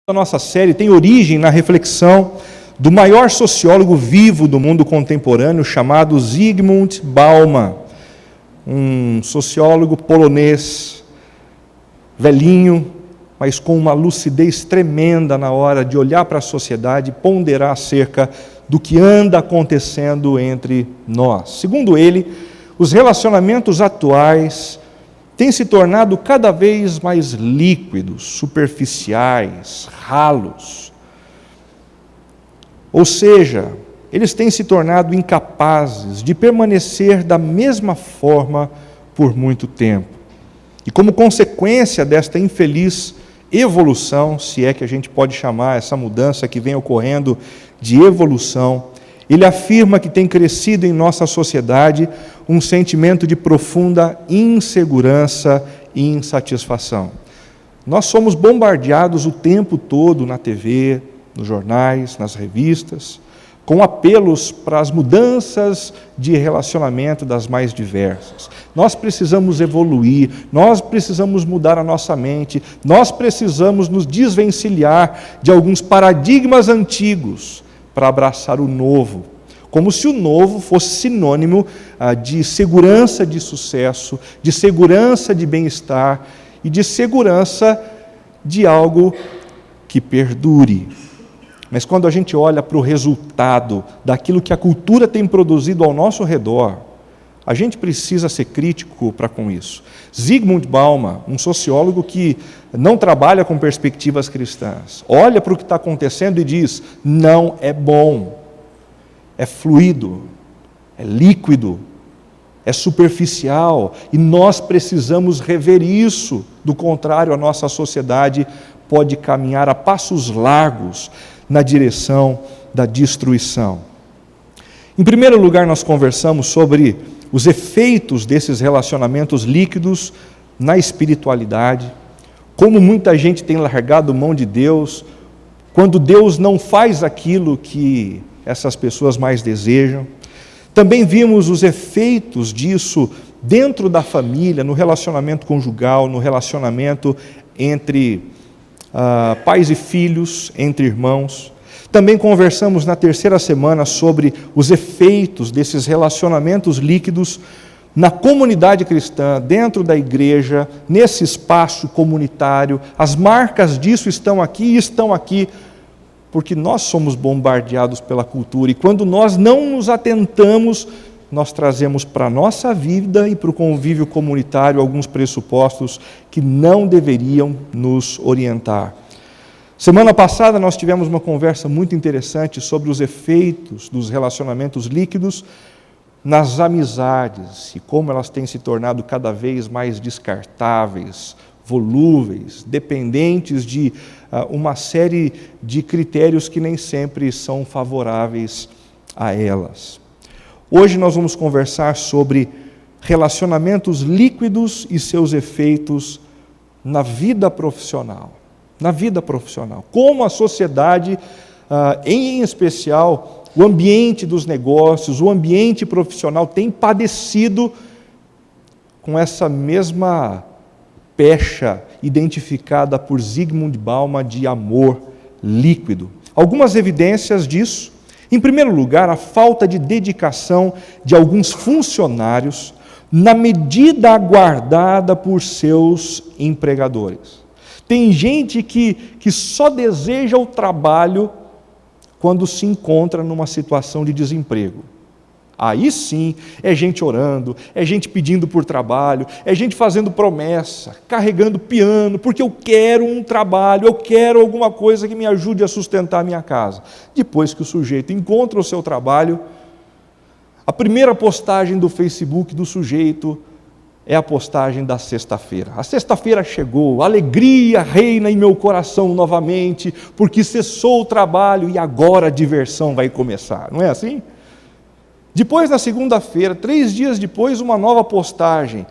A nossa série tem origem na reflexão do maior sociólogo vivo do mundo contemporâneo, chamado Zygmunt Bauman, um sociólogo polonês, velhinho, mas com uma lucidez tremenda na hora de olhar para a sociedade e ponderar acerca do que anda acontecendo entre nós. Segundo ele, os relacionamentos atuais têm se tornado cada vez mais líquidos, superficiais, ralos. Ou seja, eles têm se tornado incapazes de permanecer da mesma forma por muito tempo. E como consequência desta infeliz evolução, se é que a gente pode chamar essa mudança que vem ocorrendo de evolução, ele afirma que tem crescido em nossa sociedade um sentimento de profunda insegurança e insatisfação. Nós somos bombardeados o tempo todo na TV, nos jornais, nas revistas, com apelos para as mudanças de relacionamento das mais diversas. Nós precisamos evoluir, nós precisamos mudar a nossa mente, nós precisamos nos desvencilhar de alguns paradigmas antigos para abraçar o novo, como se o novo fosse sinônimo de segurança de sucesso, de segurança de bem-estar e de segurança de algo que perdure. Mas quando a gente olha para o resultado daquilo que a cultura tem produzido ao nosso redor, a gente precisa ser crítico para com isso. Zygmunt Bauman, um sociólogo que não trabalha com perspectivas cristãs, olha para o que está acontecendo e diz: não é bom, é fluido, é líquido, é superficial, e nós precisamos rever isso. Do contrário, a nossa sociedade pode caminhar a passos largos na direção da destruição. Em primeiro lugar, nós conversamos sobre os efeitos desses relacionamentos líquidos na espiritualidade, como muita gente tem largado mão de Deus, quando Deus não faz aquilo que essas pessoas mais desejam. Também vimos os efeitos disso dentro da família, no relacionamento conjugal, no relacionamento entre pais e filhos, entre irmãos. Também conversamos na terceira semana sobre os efeitos desses relacionamentos líquidos na comunidade cristã, dentro da igreja, nesse espaço comunitário. As marcas disso estão aqui, porque nós somos bombardeados pela cultura, e quando nós não nos atentamos, nós trazemos para a nossa vida e para o convívio comunitário alguns pressupostos que não deveriam nos orientar. Semana passada nós tivemos uma conversa muito interessante sobre os efeitos dos relacionamentos líquidos nas amizades e como elas têm se tornado cada vez mais descartáveis, volúveis, dependentes de uma série de critérios que nem sempre são favoráveis a elas. Hoje nós vamos conversar sobre relacionamentos líquidos e seus efeitos na vida profissional. Na vida profissional. Como a sociedade, em especial o ambiente dos negócios, o ambiente profissional tem padecido com essa mesma pecha identificada por Zygmunt Bauman de amor líquido. Algumas evidências disso. Em primeiro lugar, a falta de dedicação de alguns funcionários na medida aguardada por seus empregadores. Tem gente que só deseja o trabalho quando se encontra numa situação de desemprego. Aí sim, é gente orando, é gente pedindo por trabalho, é gente fazendo promessa, carregando piano, porque eu quero um trabalho, eu quero alguma coisa que me ajude a sustentar a minha casa. Depois que o sujeito encontra o seu trabalho, a primeira postagem do Facebook do sujeito é a postagem da sexta-feira. A sexta-feira chegou, a alegria reina em meu coração novamente, porque cessou o trabalho e agora a diversão vai começar. Não é assim? Depois, na segunda-feira, 3 dias depois, uma nova postagem.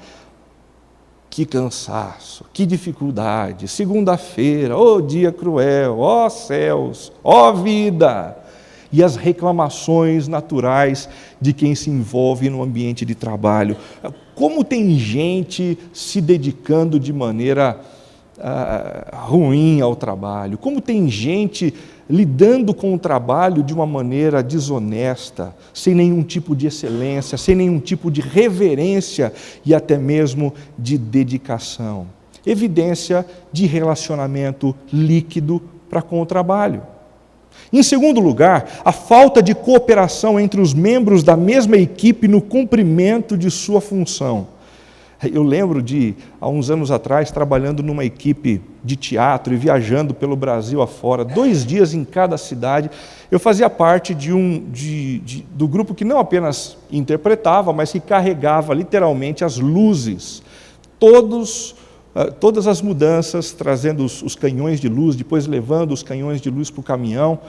Que cansaço, que dificuldade. Segunda-feira, ó dia cruel, ó céus, ó vida. E as reclamações naturais de quem se envolve no ambiente de trabalho. Como tem gente se dedicando de maneira ruim ao trabalho, como tem gente lidando com o trabalho de uma maneira desonesta, sem nenhum tipo de excelência, sem nenhum tipo de reverência e até mesmo de dedicação. Evidência de relacionamento líquido para com o trabalho. Em segundo lugar, a falta de cooperação entre os membros da mesma equipe no cumprimento de sua função. Eu lembro de, há uns anos atrás, trabalhando numa equipe de teatro e viajando pelo Brasil afora, 2 dias em cada cidade. Eu fazia parte do grupo que não apenas interpretava, mas que carregava literalmente as luzes. Todas as mudanças, trazendo os canhões de luz, depois levando os canhões de luz para o caminhão.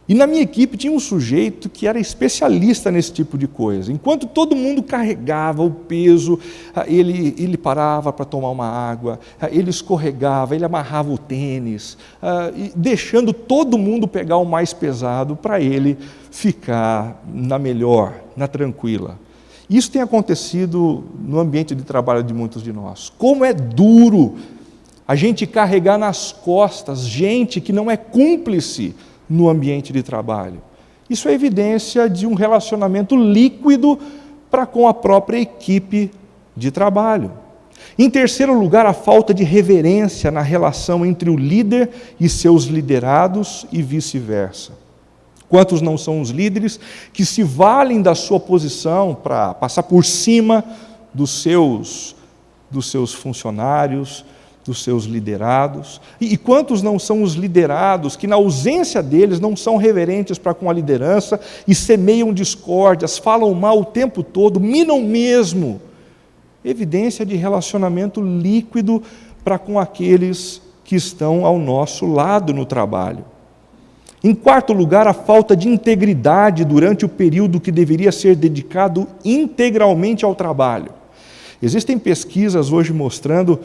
E na minha equipe tinha um sujeito que era especialista nesse tipo de coisa. Enquanto todo mundo carregava o peso, ele parava para tomar uma água, ele escorregava, ele amarrava o tênis, deixando todo mundo pegar o mais pesado para ele ficar na melhor, na tranquila. Isso tem acontecido no ambiente de trabalho de muitos de nós. Como é duro a gente carregar nas costas gente que não é cúmplice no ambiente de trabalho. Isso é evidência de um relacionamento líquido para com a própria equipe de trabalho. Em terceiro lugar, a falta de reverência na relação entre o líder e seus liderados e vice-versa. Quantos não são os líderes que se valem da sua posição para passar por cima dos seus funcionários, dos seus liderados? E quantos não são os liderados que, na ausência deles, não são reverentes para com a liderança e semeiam discórdias, falam mal o tempo todo, minam mesmo? Evidência de relacionamento líquido para com aqueles que estão ao nosso lado no trabalho. Em quarto lugar, a falta de integridade durante o período que deveria ser dedicado integralmente ao trabalho. Existem pesquisas hoje mostrando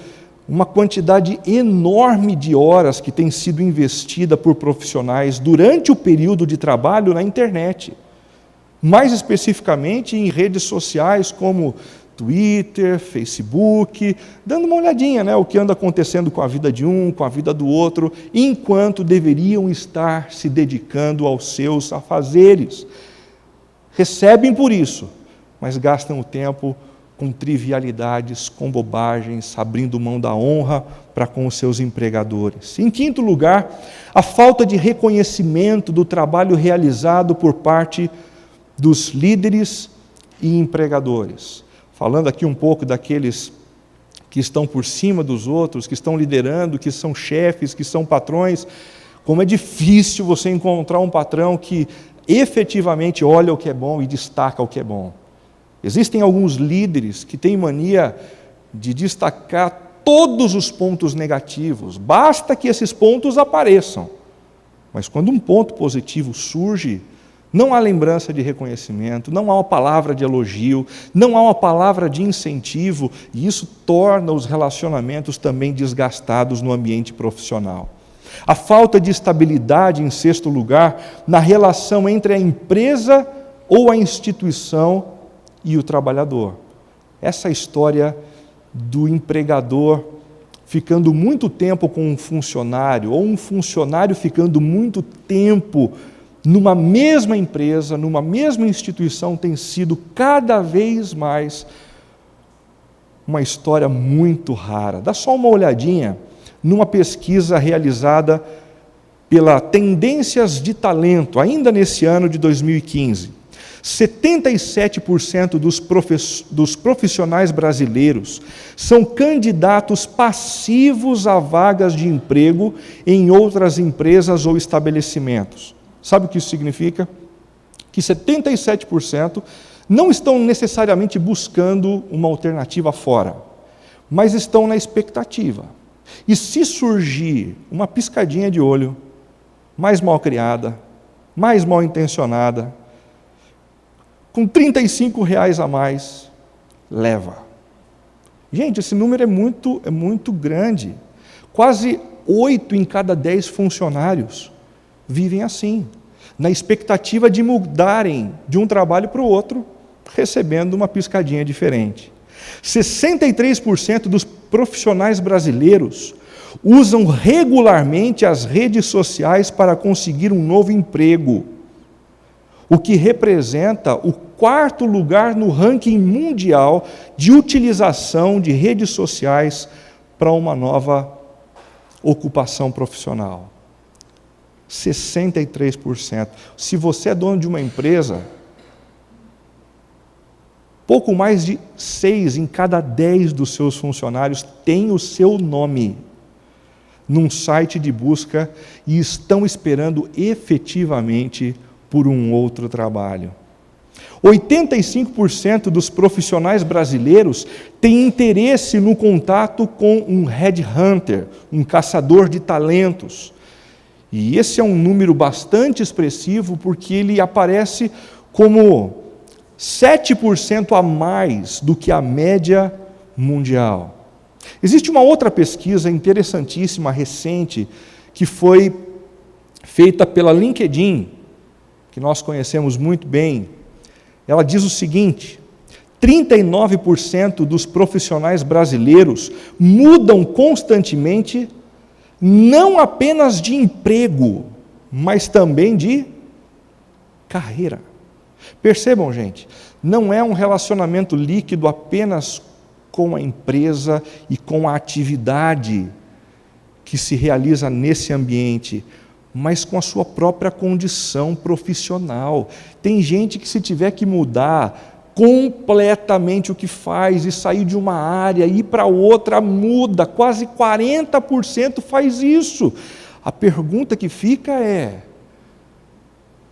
uma quantidade enorme de horas que tem sido investida por profissionais durante o período de trabalho na internet. Mais especificamente em redes sociais como Twitter, Facebook, dando uma olhadinha, o que anda acontecendo com a vida de um, com a vida do outro, enquanto deveriam estar se dedicando aos seus afazeres. Recebem por isso, mas gastam o tempo com trivialidades, com bobagens, abrindo mão da honra para com os seus empregadores. Em quinto lugar, a falta de reconhecimento do trabalho realizado por parte dos líderes e empregadores. Falando aqui um pouco daqueles que estão por cima dos outros, que estão liderando, que são chefes, que são patrões, como é difícil você encontrar um patrão que efetivamente olha o que é bom e destaca o que é bom. Existem alguns líderes que têm mania de destacar todos os pontos negativos, basta que esses pontos apareçam. Mas quando um ponto positivo surge, não há lembrança de reconhecimento, não há uma palavra de elogio, não há uma palavra de incentivo, e isso torna os relacionamentos também desgastados no ambiente profissional. A falta de estabilidade, em sexto lugar, na relação entre a empresa ou a instituição e o trabalhador. Essa história do empregador ficando muito tempo com um funcionário, ou um funcionário ficando muito tempo numa mesma empresa, numa mesma instituição, tem sido cada vez mais uma história muito rara. Dá só uma olhadinha numa pesquisa realizada pela Tendências de Talento, ainda nesse ano de 2015. 77% dos profissionais brasileiros são candidatos passivos a vagas de emprego em outras empresas ou estabelecimentos. Sabe o que isso significa? Que 77% não estão necessariamente buscando uma alternativa fora, mas estão na expectativa. E se surgir uma piscadinha de olho, mais mal criada, mais mal intencionada, com R$35 a mais, leva. Gente, esse número é muito grande. Quase 8 em cada 10 funcionários vivem assim, na expectativa de mudarem de um trabalho para o outro, recebendo uma piscadinha diferente. 63% dos profissionais brasileiros usam regularmente as redes sociais para conseguir um novo emprego, o que representa o 4º lugar no ranking mundial de utilização de redes sociais para uma nova ocupação profissional. 63%. Se você é dono de uma empresa, pouco mais de 6 em cada 10 dos seus funcionários têm o seu nome num site de busca e estão esperando efetivamente por um outro trabalho. 85% dos profissionais brasileiros têm interesse no contato com um headhunter, um caçador de talentos. E esse é um número bastante expressivo porque ele aparece como 7% a mais do que a média mundial. Existe uma outra pesquisa interessantíssima, recente, que foi feita pela LinkedIn, que nós conhecemos muito bem. Ela diz o seguinte: 39% dos profissionais brasileiros mudam constantemente, não apenas de emprego, mas também de carreira. Percebam, gente, não é um relacionamento líquido apenas com a empresa e com a atividade que se realiza nesse ambiente, mas com a sua própria condição profissional. Tem gente que, se tiver que mudar completamente o que faz e sair de uma área e ir para outra, muda. Quase 40% faz isso. A pergunta que fica é: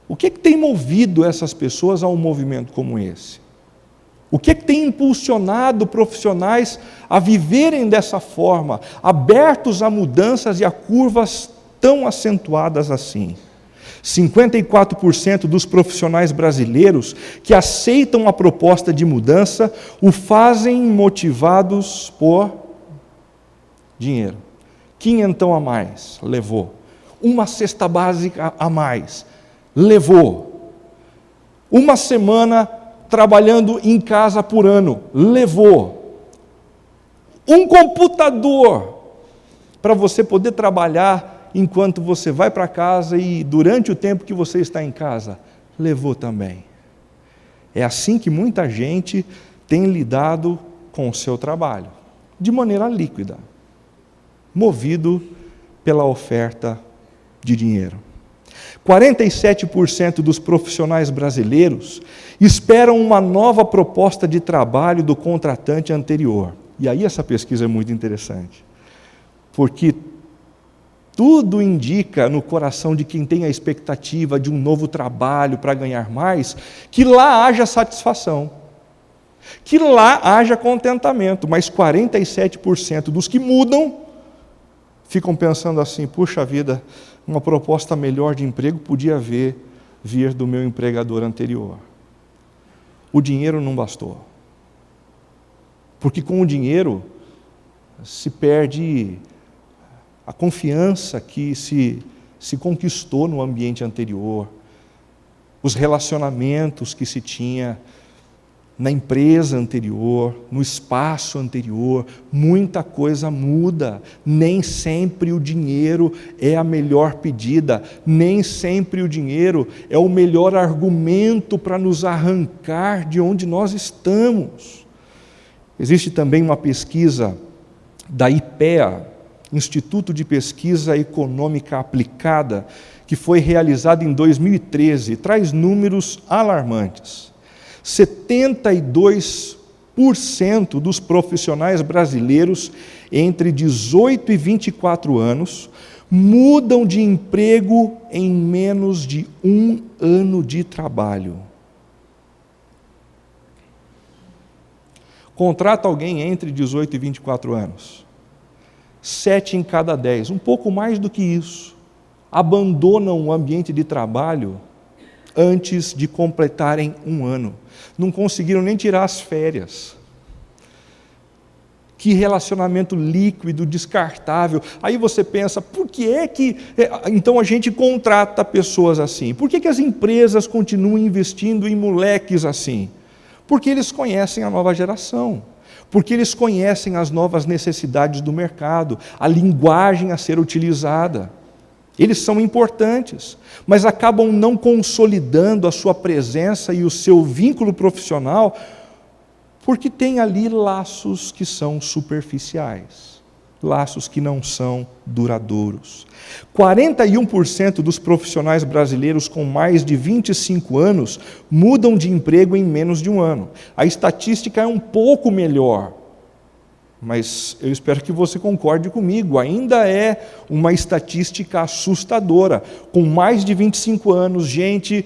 o que tem movido essas pessoas a um movimento como esse? O que tem impulsionado profissionais a viverem dessa forma, abertos a mudanças e a curvas tão acentuadas assim? 54% dos profissionais brasileiros que aceitam a proposta de mudança o fazem motivados por dinheiro. Quinhentão a mais, levou. Uma cesta básica a mais, levou. Uma semana trabalhando em casa por ano, levou. Um computador para você poder trabalhar enquanto você vai para casa e durante o tempo que você está em casa, levou também. É assim que muita gente tem lidado com o seu trabalho, de maneira líquida, movido pela oferta de dinheiro. 47% dos profissionais brasileiros esperam uma nova proposta de trabalho do contratante anterior. E aí essa pesquisa é muito interessante, porque tudo indica no coração de quem tem a expectativa de um novo trabalho para ganhar mais, que lá haja satisfação, que lá haja contentamento, mas 47% dos que mudam ficam pensando assim: puxa vida, uma proposta melhor de emprego podia vir do meu empregador anterior. O dinheiro não bastou. Porque com o dinheiro se perde a confiança que se conquistou no ambiente anterior, os relacionamentos que se tinha na empresa anterior, no espaço anterior. Muita coisa muda. Nem sempre o dinheiro é a melhor pedida, nem sempre o dinheiro é o melhor argumento para nos arrancar de onde nós estamos. Existe também uma pesquisa da IPEA, Instituto de Pesquisa Econômica Aplicada, que foi realizada em 2013, traz números alarmantes. 72% dos profissionais brasileiros entre 18 e 24 anos mudam de emprego em menos de 1 ano de trabalho. Contrata alguém entre 18 e 24 anos. 7 em cada 10, um pouco mais do que isso, abandonam o ambiente de trabalho antes de completarem 1 ano. Não conseguiram nem tirar as férias. Que relacionamento líquido, descartável. Aí você pensa: por que é que então a gente contrata pessoas assim? Por que as empresas continuam investindo em moleques assim? Porque eles conhecem a nova geração. porque eles conhecem as novas necessidades do mercado, a linguagem a ser utilizada. Eles são importantes, mas acabam não consolidando a sua presença e o seu vínculo profissional, porque tem ali laços que são superficiais, laços que não são duradouros. 41% dos profissionais brasileiros com mais de 25 anos mudam de emprego em menos de um ano. A estatística é um pouco melhor, mas eu espero que você concorde comigo, ainda é uma estatística assustadora, com mais de 25 anos, gente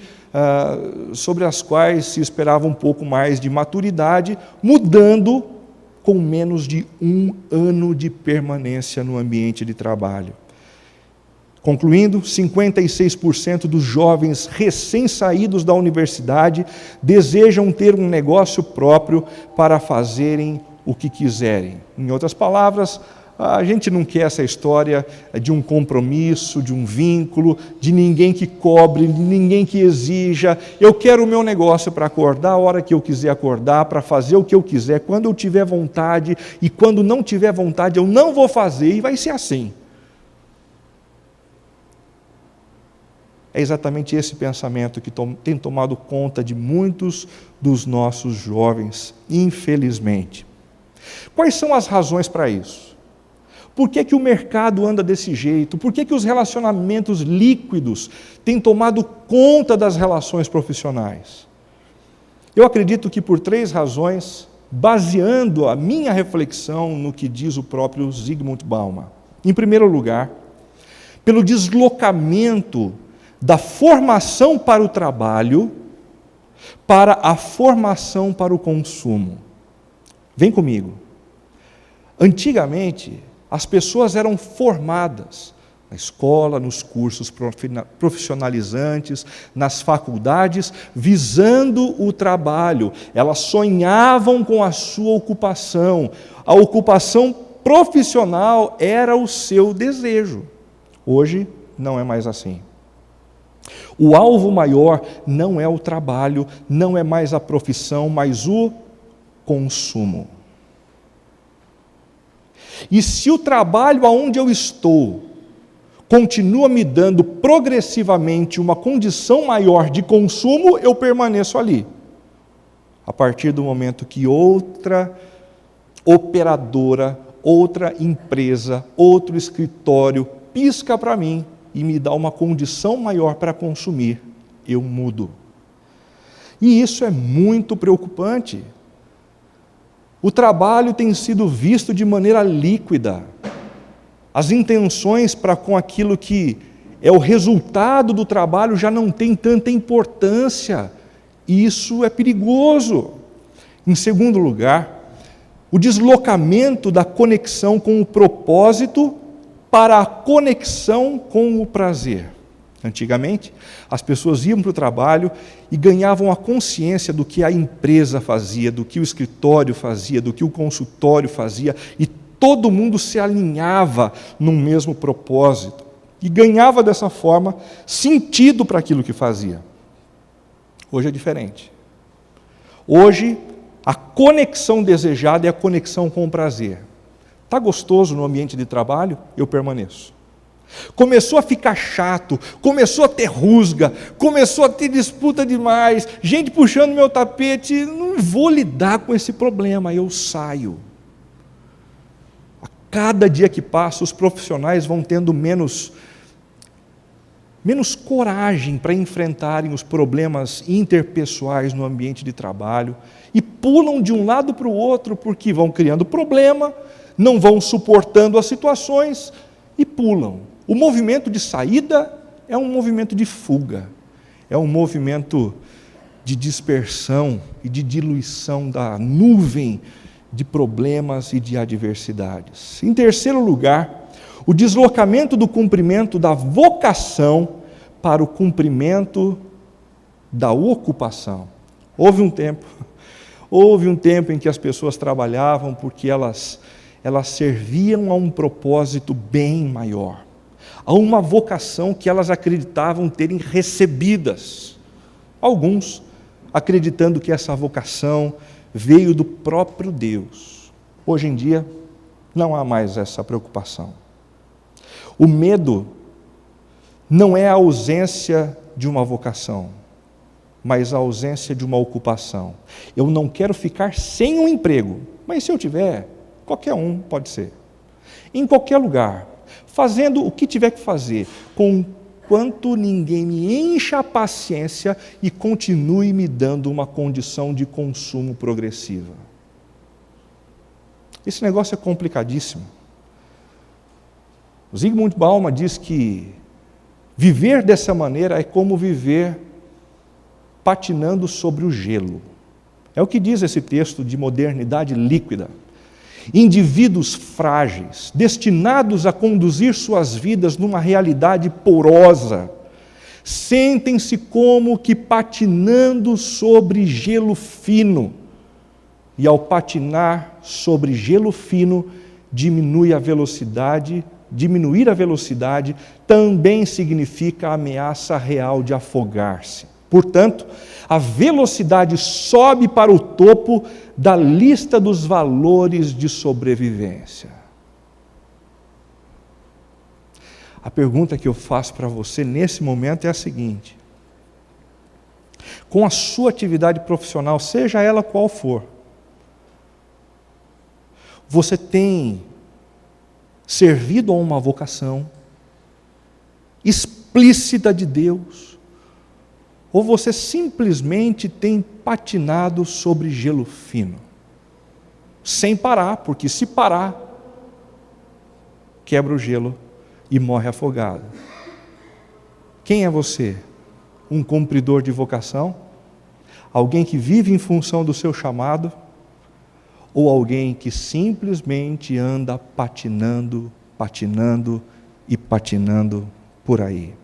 sobre as quais se esperava um pouco mais de maturidade, mudando com menos de um ano de permanência no ambiente de trabalho. Concluindo, 56% dos jovens recém-saídos da universidade desejam ter um negócio próprio para fazerem o que quiserem. Em outras palavras, a gente não quer essa história de um compromisso, de um vínculo, de ninguém que cobre, de ninguém que exija. Eu quero o meu negócio para acordar a hora que eu quiser acordar, para fazer o que eu quiser, quando eu tiver vontade, e quando não tiver vontade eu não vou fazer, e vai ser assim. É exatamente esse pensamento que tem tomado conta de muitos dos nossos jovens, infelizmente. Quais são as razões para isso? Por que o mercado anda desse jeito? Por que os relacionamentos líquidos têm tomado conta das relações profissionais? Eu acredito que por 3 razões, baseando a minha reflexão no que diz o próprio Zygmunt Bauman. Em primeiro lugar, pelo deslocamento da formação para o trabalho para a formação para o consumo. Vem comigo. Antigamente, as pessoas eram formadas na escola, nos cursos profissionalizantes, nas faculdades, visando o trabalho. Elas sonhavam com a sua ocupação. A ocupação profissional era o seu desejo. Hoje, não é mais assim. O alvo maior não é o trabalho, não é mais a profissão, mas o consumo. E se o trabalho aonde eu estou continua me dando progressivamente uma condição maior de consumo, eu permaneço ali. A partir do momento que outra operadora, outra empresa, outro escritório pisca para mim e me dá uma condição maior para consumir, eu mudo. E isso é muito preocupante. O trabalho tem sido visto de maneira líquida. As intenções para com aquilo que é o resultado do trabalho já não tem tanta importância. E isso é perigoso. Em segundo lugar, o deslocamento da conexão com o propósito para a conexão com o prazer. Antigamente, as pessoas iam para o trabalho e ganhavam a consciência do que a empresa fazia, do que o escritório fazia, do que o consultório fazia, e todo mundo se alinhava num mesmo propósito, e ganhava dessa forma sentido para aquilo que fazia. Hoje é diferente. Hoje, a conexão desejada é a conexão com o prazer. Está gostoso no ambiente de trabalho? Eu permaneço. Começou a ficar chato, começou a ter rusga, começou a ter disputa demais, gente puxando meu tapete, não vou lidar com esse problema, eu saio. A cada dia que passa, os profissionais vão tendo menos coragem para enfrentarem os problemas interpessoais no ambiente de trabalho e pulam de um lado para o outro porque vão criando problema, não vão suportando as situações e pulam. O movimento de saída é um movimento de fuga, é um movimento de dispersão e de diluição da nuvem de problemas e de adversidades. Em terceiro lugar, o deslocamento do cumprimento da vocação para o cumprimento da ocupação. Houve um tempo em que as pessoas trabalhavam porque elas serviam a um propósito bem maior, a uma vocação que elas acreditavam terem recebidas. Alguns acreditando que essa vocação veio do próprio Deus. Hoje em dia, não há mais essa preocupação. O medo não é a ausência de uma vocação, mas a ausência de uma ocupação. Eu não quero ficar sem um emprego, mas se eu tiver, qualquer um pode ser. Em qualquer lugar, fazendo o que tiver que fazer, conquanto ninguém me encha a paciência e continue me dando uma condição de consumo progressiva. Esse negócio é complicadíssimo. O Zygmunt Bauman diz que viver dessa maneira é como viver patinando sobre o gelo. É o que diz esse texto de modernidade líquida. Indivíduos frágeis, destinados a conduzir suas vidas numa realidade porosa, sentem-se como que patinando sobre gelo fino. E ao patinar sobre gelo fino, diminuir a velocidade também significa a ameaça real de afogar-se. Portanto, a velocidade sobe para o topo da lista dos valores de sobrevivência. A pergunta que eu faço para você nesse momento é a seguinte: com a sua atividade profissional, seja ela qual for, você tem servido a uma vocação explícita de Deus, ou você simplesmente tem patinado sobre gelo fino, sem parar, porque se parar, quebra o gelo e morre afogado? Quem é você? Um cumpridor de vocação? Alguém que vive em função do seu chamado? Ou alguém que simplesmente anda patinando por aí?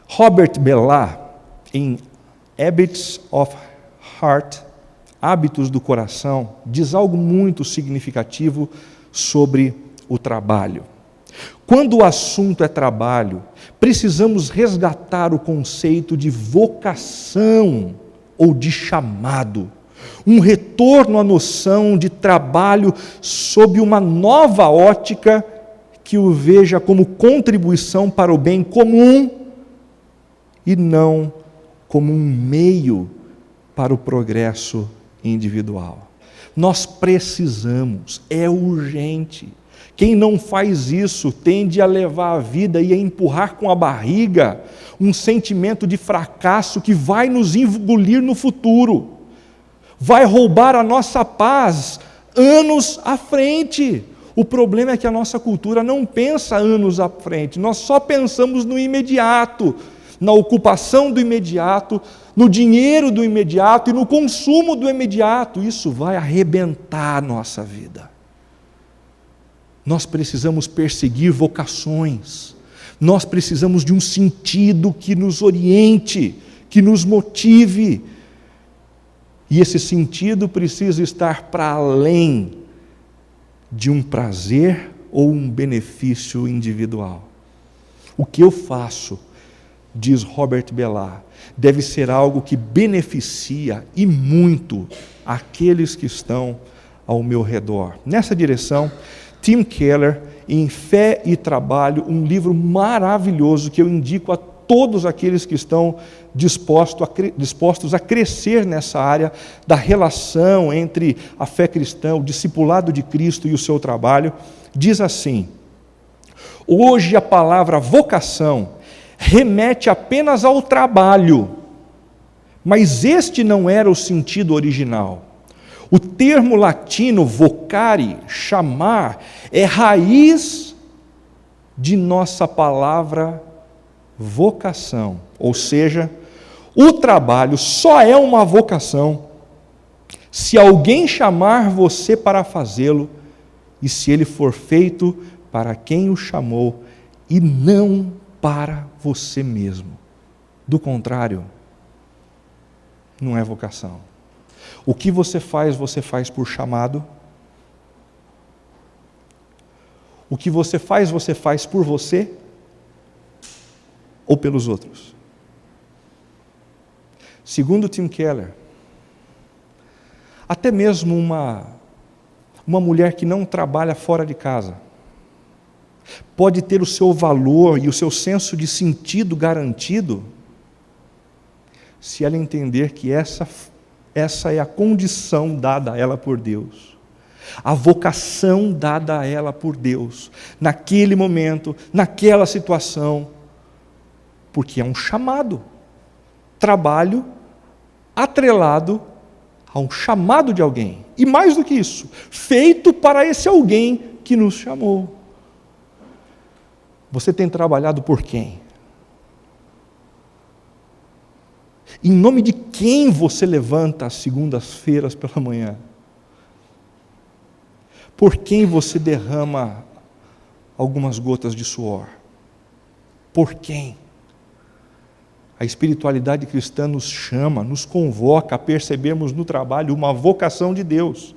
Robert Bellah, em Habits of Heart, Hábitos do Coração, diz algo muito significativo sobre o trabalho. Quando o assunto é trabalho, precisamos resgatar o conceito de vocação ou de chamado. Um retorno à noção de trabalho sob uma nova ótica que o veja como contribuição para o bem comum e não como um meio para o progresso individual. Nós precisamos, é urgente. Quem não faz isso tende a levar a vida e a empurrar com a barriga um sentimento de fracasso que vai nos engolir no futuro. Vai roubar a nossa paz anos à frente. O problema é que a nossa cultura não pensa anos à frente, nós só pensamos no imediato, na ocupação do imediato, no dinheiro do imediato e no consumo do imediato. Isso vai arrebentar a nossa vida. Nós precisamos perseguir vocações, nós precisamos de um sentido que nos oriente, que nos motive. E esse sentido precisa estar para além de um prazer ou um benefício individual. O que eu faço, diz Robert Bellah, deve ser algo que beneficia e muito aqueles que estão ao meu redor. Nessa direção, Tim Keller, em Fé e Trabalho, um livro maravilhoso que eu indico a todos aqueles que estão dispostos a crescer nessa área da relação entre a fé cristã, o discipulado de Cristo e o seu trabalho, diz assim: hoje a palavra vocação remete apenas ao trabalho, mas este não era o sentido original. O termo latino vocare, chamar, é raiz de nossa palavra vocação, ou seja, o trabalho só é uma vocação se alguém chamar você para fazê-lo e se ele for feito para quem o chamou e não para você mesmo. Do contrário, não é vocação. O que você faz por chamado. O que você faz por você ou pelos outros? Segundo Tim Keller, até mesmo uma Uma mulher que não trabalha fora de casa pode ter o seu valor e o seu senso de sentido garantido se ela entender que essa é a condição dada a ela por Deus, a vocação dada a ela por Deus, naquele momento, naquela situação, porque é um chamado, trabalho atrelado a um chamado de alguém, e mais do que isso, feito para esse alguém que nos chamou. Você tem trabalhado por quem? Em nome de quem você levanta às segundas-feiras pela manhã? Por quem você derrama algumas gotas de suor? Por quem? A espiritualidade cristã nos chama, nos convoca a percebermos no trabalho uma vocação de Deus.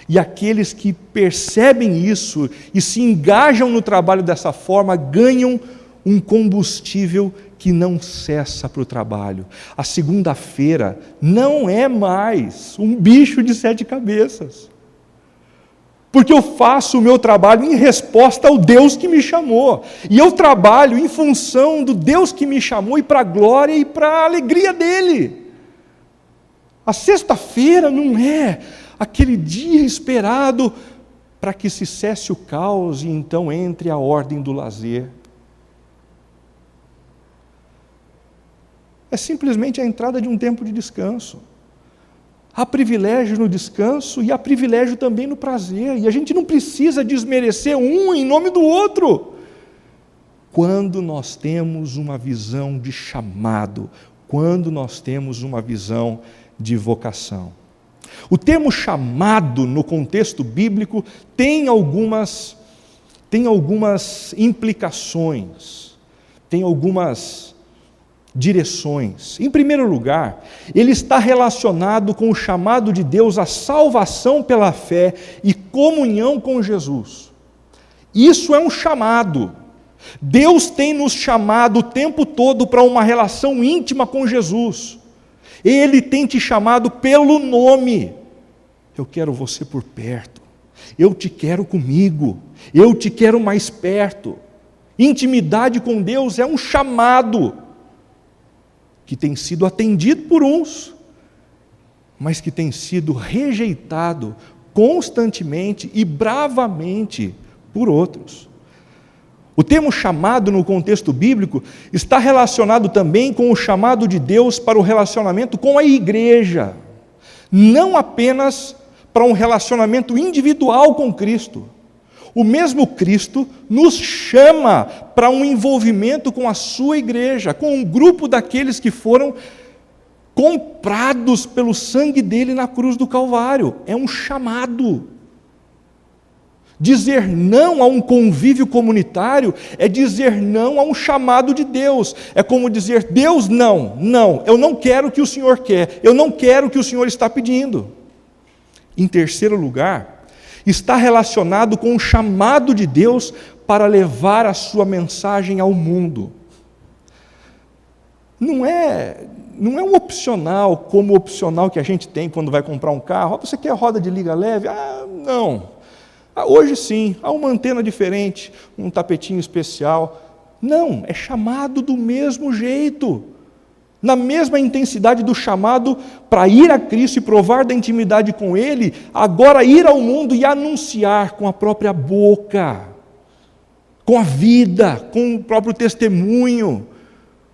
E aqueles que percebem isso e se engajam no trabalho dessa forma, ganham um combustível que não cessa para o trabalho. A segunda-feira não é mais um bicho de 7 cabeças. Porque eu faço o meu trabalho em resposta ao Deus que me chamou. E eu trabalho em função do Deus que me chamou e para a glória e para a alegria dEle. A sexta-feira não é aquele dia esperado para que se cesse o caos e então entre a ordem do lazer. É simplesmente a entrada de um tempo de descanso. Há privilégio no descanso e há privilégio também no prazer. E a gente não precisa desmerecer um em nome do outro. Quando nós temos uma visão de chamado, quando nós temos uma visão de vocação. O termo chamado no contexto bíblico tem algumas implicações, tem algumas direções. Em primeiro lugar, ele está relacionado com o chamado de Deus à salvação pela fé e comunhão com Jesus. Isso é um chamado. Deus tem nos chamado o tempo todo para uma relação íntima com Jesus. Ele tem te chamado pelo nome. Eu quero você por perto. Eu te quero comigo. Eu te quero mais perto. Intimidade com Deus é um chamado que tem sido atendido por uns, mas que tem sido rejeitado constantemente e bravamente por outros. O termo chamado no contexto bíblico está relacionado também com o chamado de Deus para o relacionamento com a igreja, não apenas para um relacionamento individual com Cristo. O mesmo Cristo nos chama para um envolvimento com a sua igreja, com um grupo daqueles que foram comprados pelo sangue dele na cruz do Calvário. É um chamado. Dizer não a um convívio comunitário é dizer não a um chamado de Deus. É como dizer, Deus, não, eu não quero o que o Senhor quer, eu não quero o que o Senhor está pedindo. Em terceiro lugar, está relacionado com o chamado de Deus para levar a sua mensagem ao mundo. Não é um opcional, como o opcional que a gente tem quando vai comprar um carro. Você quer roda de liga leve? Não. Hoje sim, há uma antena diferente, um tapetinho especial. Não, é chamado do mesmo jeito. Na mesma intensidade do chamado para ir a Cristo e provar da intimidade com Ele, agora ir ao mundo e anunciar com a própria boca, com a vida, com o próprio testemunho,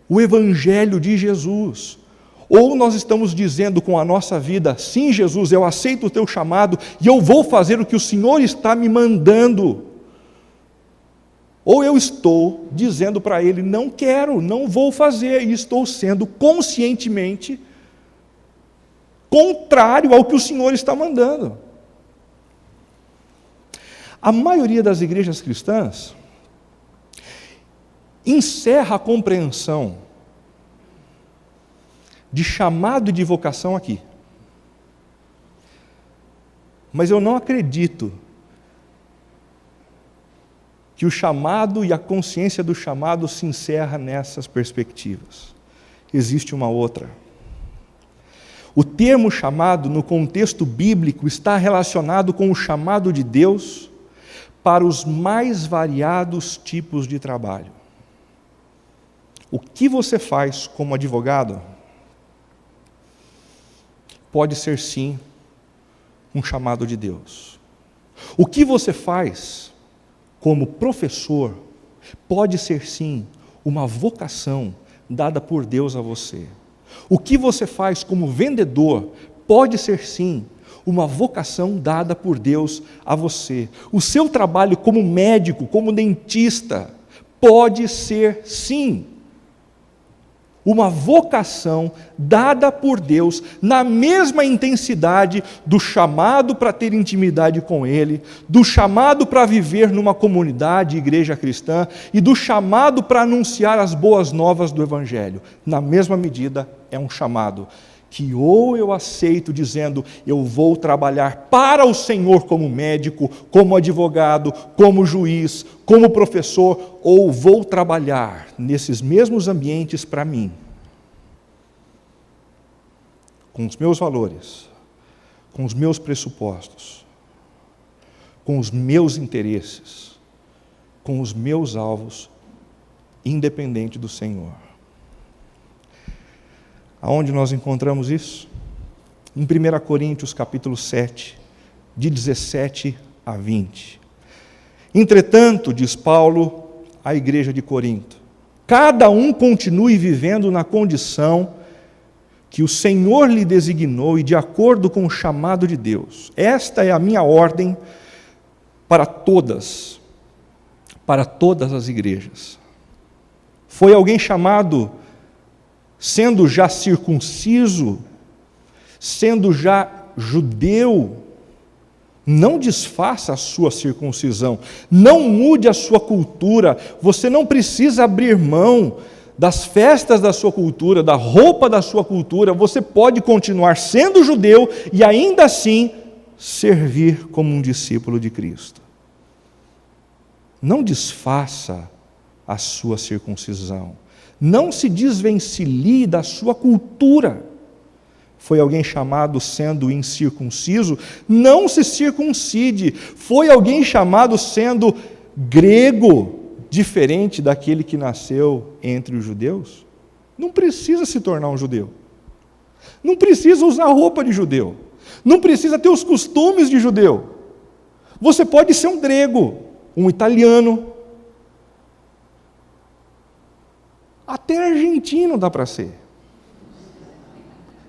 o Evangelho de Jesus. Ou nós estamos dizendo com a nossa vida, sim, Jesus, eu aceito o teu chamado e eu vou fazer o que o Senhor está me mandando. Ou eu estou dizendo para Ele, não quero, não vou fazer, e estou sendo conscientemente contrário ao que o Senhor está mandando. A maioria das igrejas cristãs encerra a compreensão de chamado e de vocação aqui. Mas eu não acredito que o chamado e a consciência do chamado se encerra nessas perspectivas. Existe uma outra. O termo chamado, no contexto bíblico, está relacionado com o chamado de Deus para os mais variados tipos de trabalho. O que você faz como advogado pode ser, sim, um chamado de Deus. O que você faz como professor pode ser, sim, uma vocação dada por Deus a você. O que você faz como vendedor pode ser, sim, uma vocação dada por Deus a você. O seu trabalho como médico, como dentista, pode ser, sim, uma vocação dada por Deus na mesma intensidade do chamado para ter intimidade com Ele, do chamado para viver numa comunidade, igreja cristã, e do chamado para anunciar as boas novas do Evangelho. Na mesma medida, é um chamado que ou eu aceito dizendo, eu vou trabalhar para o Senhor como médico, como advogado, como juiz, como professor, ou vou trabalhar nesses mesmos ambientes para mim, com os meus valores, com os meus pressupostos, com os meus interesses, com os meus alvos, independente do Senhor. Aonde nós encontramos isso? Em 1 Coríntios capítulo 7, de 17 a 20. Entretanto, diz Paulo à igreja de Corinto, cada um continue vivendo na condição que o Senhor lhe designou e de acordo com o chamado de Deus. Esta é a minha ordem para todas as igrejas. Foi alguém chamado sendo já circunciso, sendo já judeu, não desfaça a sua circuncisão, não mude a sua cultura, você não precisa abrir mão das festas da sua cultura, da roupa da sua cultura, você pode continuar sendo judeu e ainda assim servir como um discípulo de Cristo. Não desfaça a sua circuncisão, não se desvencilhe da sua cultura. Foi alguém chamado sendo incircunciso, não se circuncide. Foi alguém chamado sendo grego, diferente daquele que nasceu entre os judeus. Não precisa se tornar um judeu. Não precisa usar roupa de judeu. Não precisa ter os costumes de judeu. Você pode ser um grego, um italiano, até argentino dá para ser.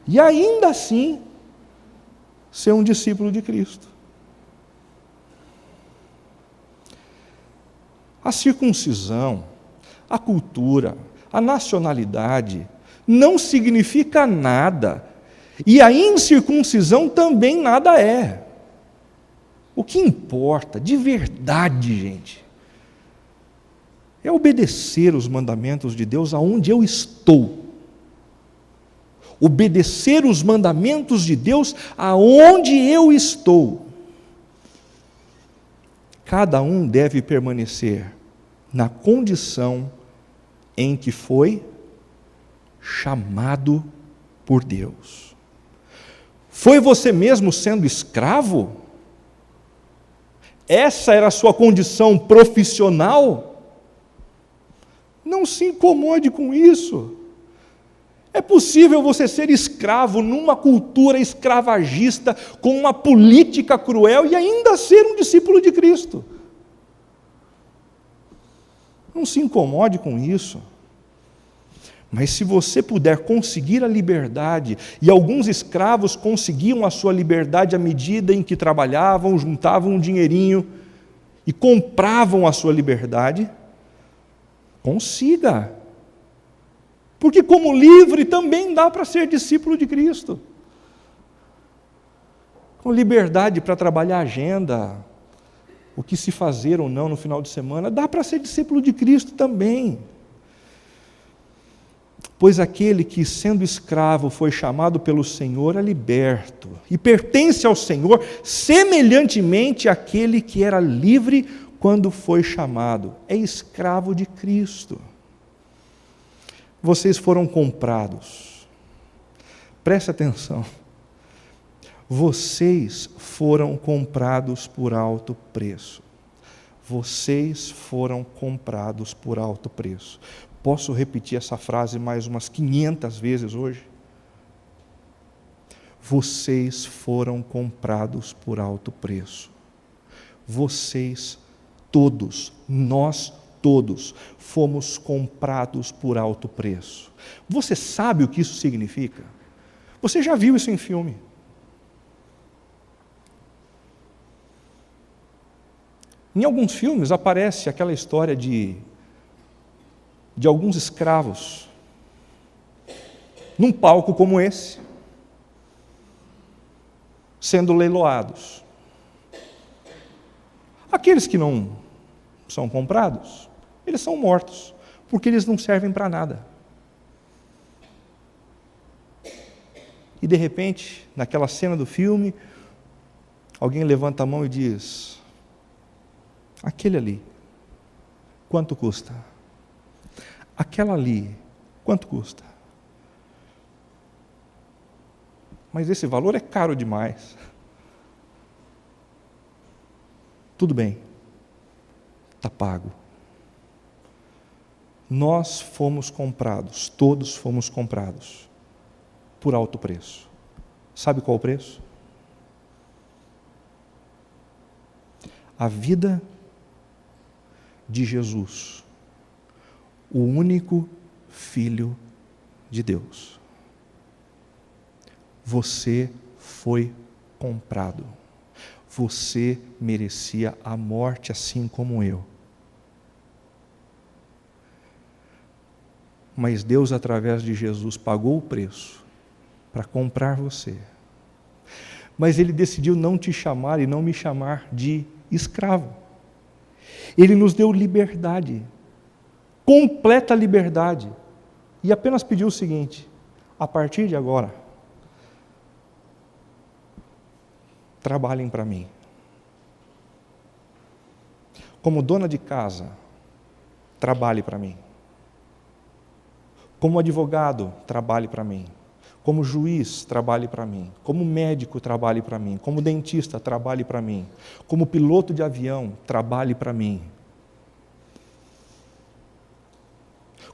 E ainda assim, ser um discípulo de Cristo. A circuncisão, a cultura, a nacionalidade não significa nada. E a incircuncisão também nada é. O que importa, de verdade, gente, é obedecer os mandamentos de Deus aonde eu estou. Obedecer os mandamentos de Deus aonde eu estou. Cada um deve permanecer na condição em que foi chamado por Deus. Foi você mesmo sendo escravo? Essa era a sua condição profissional? Não se incomode com isso. É possível você ser escravo numa cultura escravagista, com uma política cruel e ainda ser um discípulo de Cristo. Não se incomode com isso. Mas se você puder conseguir a liberdade, e alguns escravos conseguiam a sua liberdade à medida em que trabalhavam, juntavam um dinheirinho e compravam a sua liberdade, consiga. Porque como livre também dá para ser discípulo de Cristo. Com liberdade para trabalhar a agenda, o que se fazer ou não no final de semana, dá para ser discípulo de Cristo também. Pois aquele que, sendo escravo, foi chamado pelo Senhor é liberto, e pertence ao Senhor, semelhantemente àquele que era livre quando foi chamado, é escravo de Cristo. Vocês foram comprados Preste atenção. Vocês foram comprados por alto preço. Vocês foram comprados por alto preço. Posso repetir essa frase mais umas 500 vezes hoje? Vocês foram comprados por alto preço. Vocês todos, nós todos, fomos comprados por alto preço. Você sabe o que isso significa? Você já viu isso em filme? Em alguns filmes aparece aquela história de alguns escravos num palco como esse, sendo leiloados. Aqueles que não são comprados, eles são mortos, porque eles não servem para nada. E de repente, naquela cena do filme, alguém levanta a mão e diz: aquele ali, quanto custa? Aquela ali, quanto custa? Mas esse valor é caro demais. Tudo bem, está pago. Nós fomos comprados, todos fomos comprados, por alto preço. Sabe qual o preço? A vida de Jesus, o único Filho de Deus. Você foi comprado. Você merecia a morte assim como eu. Mas Deus, através de Jesus, pagou o preço para comprar você. Mas Ele decidiu não te chamar e não me chamar de escravo. Ele nos deu liberdade, completa liberdade, e apenas pediu o seguinte: a partir de agora, trabalhem para mim. Como dona de casa, trabalhe para mim. Como advogado, trabalhe para mim. Como juiz, trabalhe para mim. Como médico, trabalhe para mim. Como dentista, trabalhe para mim. Como piloto de avião, trabalhe para mim.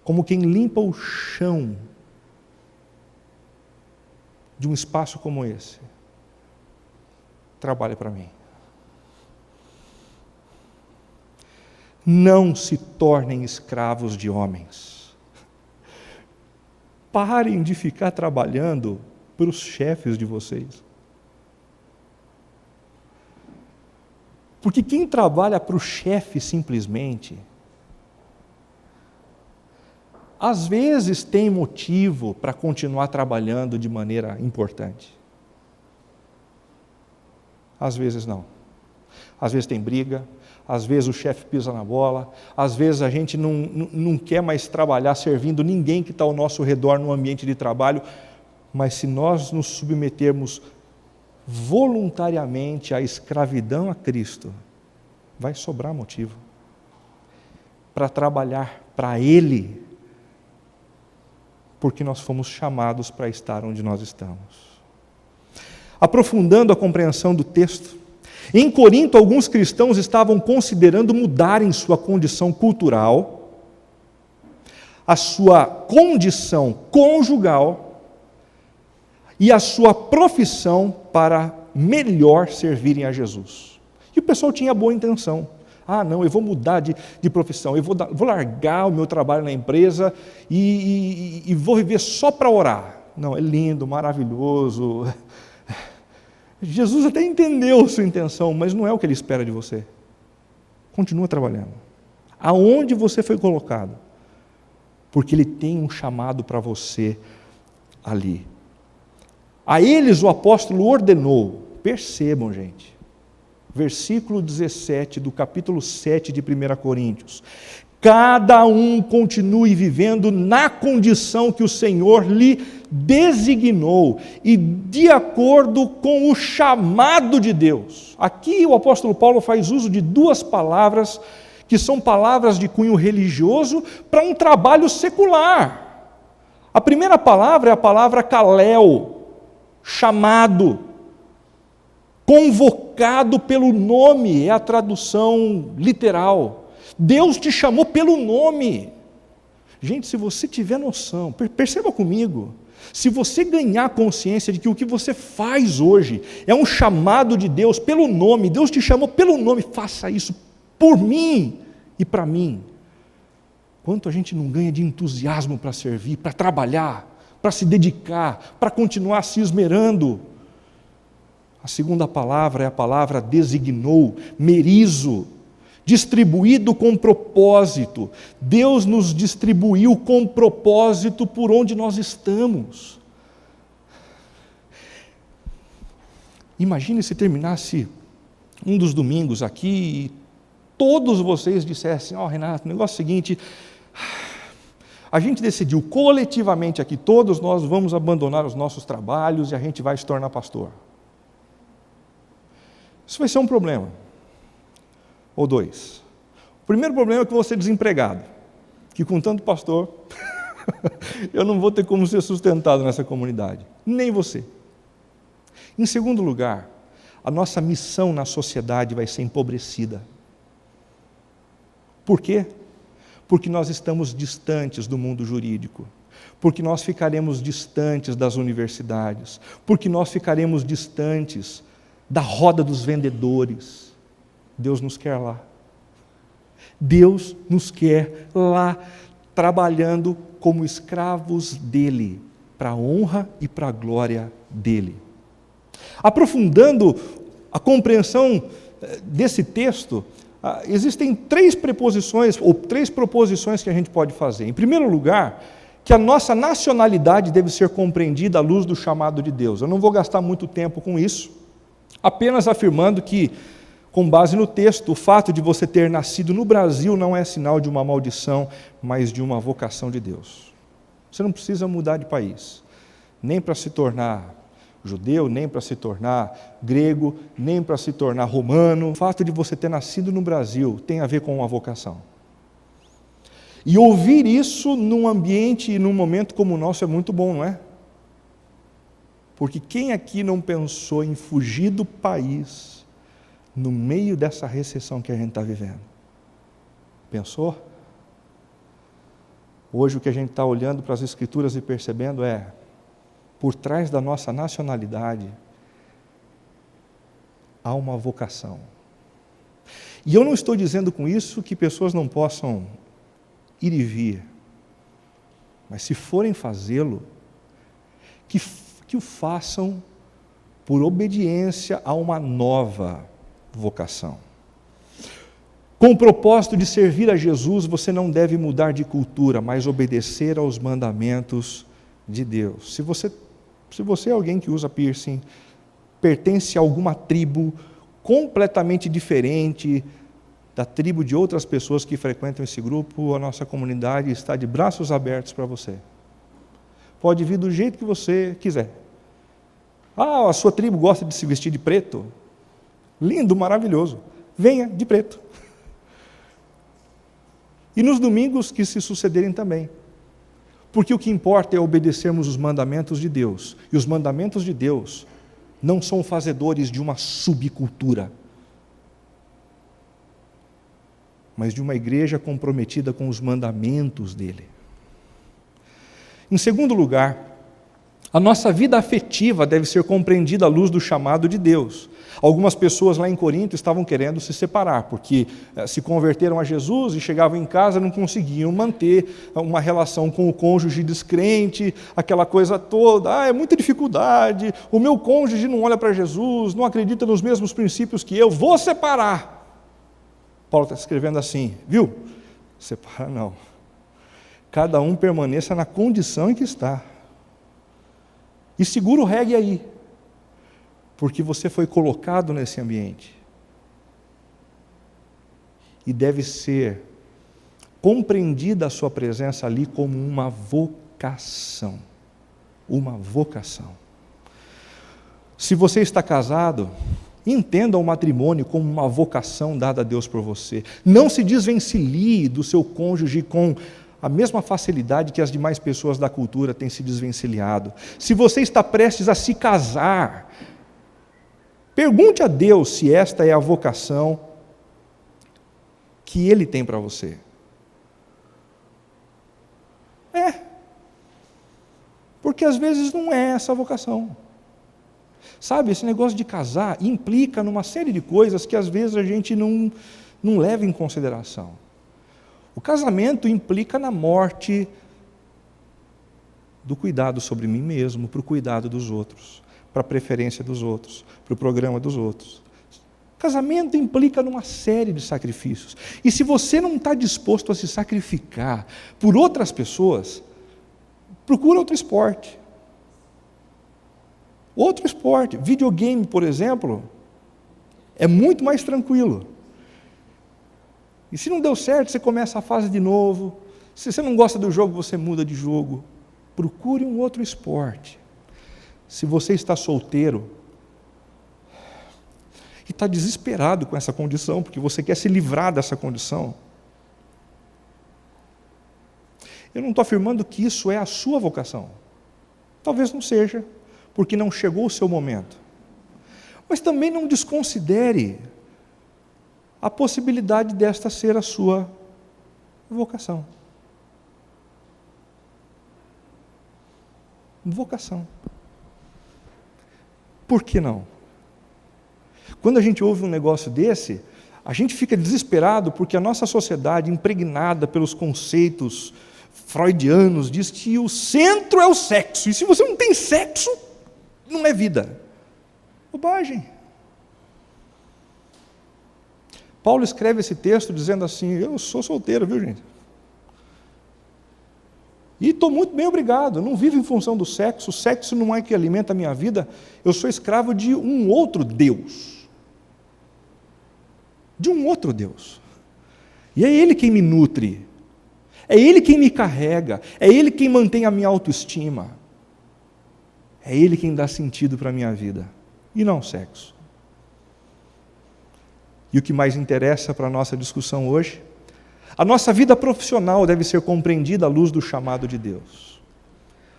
Como quem limpa o chão de um espaço como esse, trabalhe para mim. Não se tornem escravos de homens. Parem de ficar trabalhando para os chefes de vocês. Porque quem trabalha para o chefe simplesmente, às vezes tem motivo para continuar trabalhando de maneira importante. Às vezes não. Às vezes tem briga, às vezes o chefe pisa na bola, às vezes a gente não quer mais trabalhar servindo ninguém que está ao nosso redor no ambiente de trabalho, mas se nós nos submetermos voluntariamente à escravidão a Cristo, vai sobrar motivo para trabalhar para Ele, porque nós fomos chamados para estar onde nós estamos. Aprofundando a compreensão do texto, em Corinto, alguns cristãos estavam considerando mudarem sua condição cultural, a sua condição conjugal e a sua profissão para melhor servirem a Jesus. E o pessoal tinha boa intenção. Ah, não, eu vou mudar de profissão, eu vou largar o meu trabalho na empresa e vou viver só para orar. Não, é lindo, maravilhoso. Jesus até entendeu sua intenção, mas não é o que Ele espera de você. Continua trabalhando. Aonde você foi colocado? Porque Ele tem um chamado para você ali. A eles o apóstolo ordenou, percebam, gente, versículo 17 do capítulo 7 de 1 Coríntios, cada um continue vivendo na condição que o Senhor lhe designou e de acordo com o chamado de Deus. Aqui o apóstolo Paulo faz uso de duas palavras que são palavras de cunho religioso para um trabalho secular. A primeira palavra é a palavra kaleo, chamado, convocado pelo nome, é a tradução literal. Deus te chamou pelo nome. Gente, se você tiver noção, perceba comigo, se você ganhar consciência de que o que você faz hoje é um chamado de Deus pelo nome, Deus te chamou pelo nome, faça isso por mim e para mim. Quanto a gente não ganha de entusiasmo para servir, para trabalhar, para se dedicar, para continuar se esmerando. A segunda palavra é a palavra designou, merizo, distribuído com propósito. Deus nos distribuiu com propósito por onde nós estamos. Imagine se terminasse um dos domingos aqui e todos vocês dissessem: Renato, o negócio é o seguinte, a gente decidiu coletivamente aqui, todos nós vamos abandonar os nossos trabalhos e a gente vai se tornar pastor. Isso vai ser um problema. Ou dois. O primeiro problema é que eu vou ser desempregado, que com tanto pastor, eu não vou ter como ser sustentado nessa comunidade, nem você. Em segundo lugar, a nossa missão na sociedade vai ser empobrecida. Por quê? Porque nós estamos distantes do mundo jurídico, porque nós ficaremos distantes das universidades, porque nós ficaremos distantes da roda dos vendedores. Deus nos quer lá. Deus nos quer lá, trabalhando como escravos dele, para a honra e para a glória dele. Aprofundando a compreensão desse texto, existem três preposições, ou três proposições que a gente pode fazer. Em primeiro lugar, que a nossa nacionalidade deve ser compreendida à luz do chamado de Deus. Eu não vou gastar muito tempo com isso, apenas afirmando que, com base no texto, o fato de você ter nascido no Brasil não é sinal de uma maldição, mas de uma vocação de Deus. Você não precisa mudar de país, nem para se tornar judeu, nem para se tornar grego, nem para se tornar romano. O fato de você ter nascido no Brasil tem a ver com uma vocação. E ouvir isso num ambiente e num momento como o nosso é muito bom, não é? Porque quem aqui não pensou em fugir do país no meio dessa recessão que a gente está vivendo? Pensou? Hoje o que a gente está olhando para as Escrituras e percebendo é, por trás da nossa nacionalidade, há uma vocação. E eu não estou dizendo com isso que pessoas não possam ir e vir, mas se forem fazê-lo, que o façam por obediência a uma nova vocação. Com o propósito de servir a Jesus, você não deve mudar de cultura, mas obedecer aos mandamentos de Deus. Se você é alguém que usa piercing, pertence a alguma tribo completamente diferente da tribo de outras pessoas que frequentam esse grupo, a nossa comunidade está de braços abertos para você. Pode vir do jeito que você quiser. A sua tribo gosta de se vestir de preto? Lindo, maravilhoso. Venha de preto. E nos domingos que se sucederem também. Porque o que importa é obedecermos os mandamentos de Deus. E os mandamentos de Deus não são fazedores de uma subcultura, mas de uma igreja comprometida com os mandamentos dele. Em segundo lugar, a nossa vida afetiva deve ser compreendida à luz do chamado de Deus. Algumas pessoas lá em Corinto estavam querendo se separar, porque se converteram a Jesus e chegavam em casa e não conseguiam manter uma relação com o cônjuge descrente, aquela coisa toda, é muita dificuldade, o meu cônjuge não olha para Jesus, não acredita nos mesmos princípios que eu, vou separar. Paulo está escrevendo assim, viu? Separa não. Cada um permaneça na condição em que está. E segura o reggae aí, porque você foi colocado nesse ambiente. E deve ser compreendida a sua presença ali como uma vocação. Uma vocação. Se você está casado, entenda o matrimônio como uma vocação dada a Deus por você. Não se desvencilhe do seu cônjuge com a mesma facilidade que as demais pessoas da cultura têm se desvencilhado. Se você está prestes a se casar, pergunte a Deus se esta é a vocação que Ele tem para você. Porque às vezes não é essa a vocação. Sabe, esse negócio de casar implica numa série de coisas que às vezes a gente não leva em consideração. O casamento implica na morte do cuidado sobre mim mesmo, para o cuidado dos outros, para a preferência dos outros, para o programa dos outros. Casamento implica numa série de sacrifícios. E se você não está disposto a se sacrificar por outras pessoas, procura outro esporte. Outro esporte. Videogame, por exemplo, é muito mais tranquilo. E se não deu certo, você começa a fase de novo. Se você não gosta do jogo, você muda de jogo. Procure um outro esporte. Se você está solteiro e está desesperado com essa condição, porque você quer se livrar dessa condição, eu não estou afirmando que isso é a sua vocação. Talvez não seja, porque não chegou o seu momento. Mas também não desconsidere a possibilidade desta ser a sua vocação. Vocação. Por que não? Quando a gente ouve um negócio desse, a gente fica desesperado porque a nossa sociedade, impregnada pelos conceitos freudianos, diz que o centro é o sexo, e se você não tem sexo, não é vida. Bobagem. Paulo escreve esse texto dizendo assim: eu sou solteiro, viu, gente? E estou muito bem, obrigado. Eu não vivo em função do sexo. O sexo não é que alimenta a minha vida. Eu sou escravo de um outro Deus. De um outro Deus. E é Ele quem me nutre. É Ele quem me carrega. É Ele quem mantém a minha autoestima. É Ele quem dá sentido para a minha vida. E não o sexo. E o que mais interessa para a nossa discussão hoje? A nossa vida profissional deve ser compreendida à luz do chamado de Deus.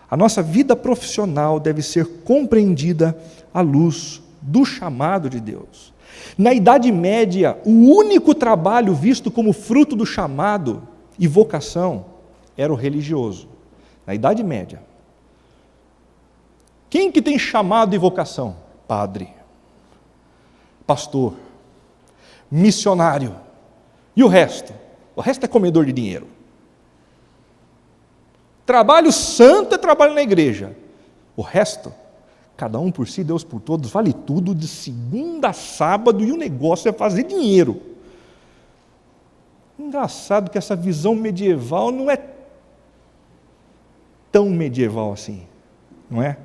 A nossa vida profissional deve ser compreendida à luz do chamado de Deus. Na Idade Média, o único trabalho visto como fruto do chamado e vocação era o religioso. Na Idade Média. Quem que tem chamado e vocação? Padre, pastor, missionário. E o resto? O resto é comedor de dinheiro. Trabalho santo é trabalho na igreja. O resto, cada um por si, Deus por todos, vale tudo de segunda a sábado e o negócio é fazer dinheiro. Engraçado que essa visão medieval não é tão medieval assim, não é?